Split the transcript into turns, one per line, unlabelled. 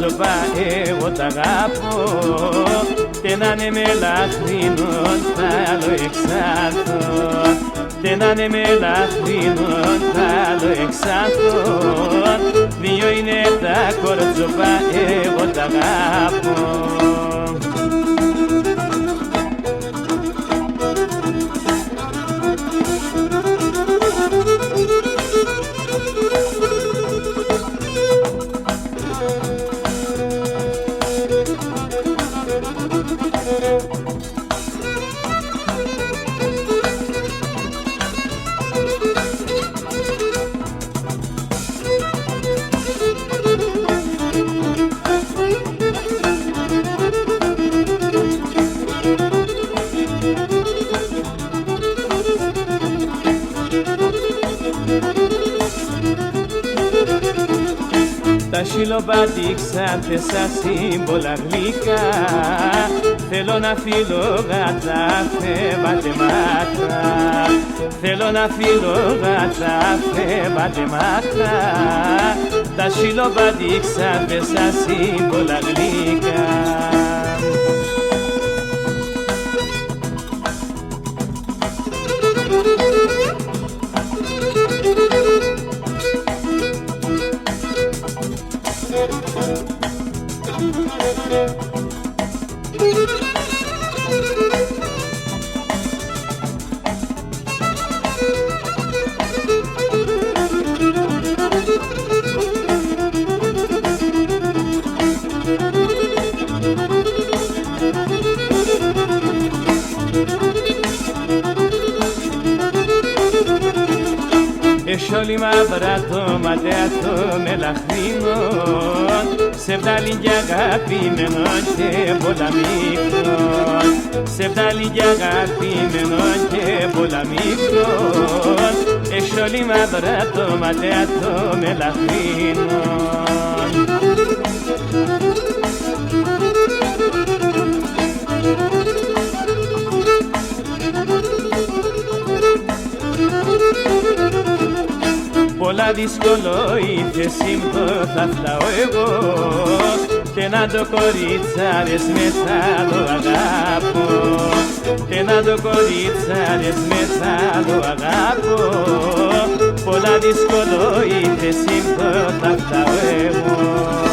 κορτσοπά εγώ τ' αγαπώ και να είναι μελαχρινόν τ' άλλο εξάνθον και να είναι μελαχρινόν τ' άλλο εξάνθον δύο είναι τα κορτσοπά εγώ τ' αγαπώ. Τα σιλοπάτηξαν τεσσα σύμβολα γλυκά θέλω να φύλλω γατά, φεύγατε μάτρα θέλω να φύλλω γατά, φεύγατε μάτρα τα σιλοπάτηξαν τεσσα σύμβολα γλυκά. Εσόλυμα μπρατό ματέατο μελαχρινόν σε βγάλει κι αγαπημένον και πολλά μικρόν σε βγάλει κι αγαπημένον και πολλά μικρόν εσόλυμα μπρατό ματέατο μελαχρινόν. Πολλά δύσκολο ήρθε σύμπτω θα φτάω εγώ και να το κορίτσαρες μετά το αγάπω και να το κορίτσαρες μετά το αγάπω πολλά δύσκολο ήρθε σύμπτω θα φτάω εγώ.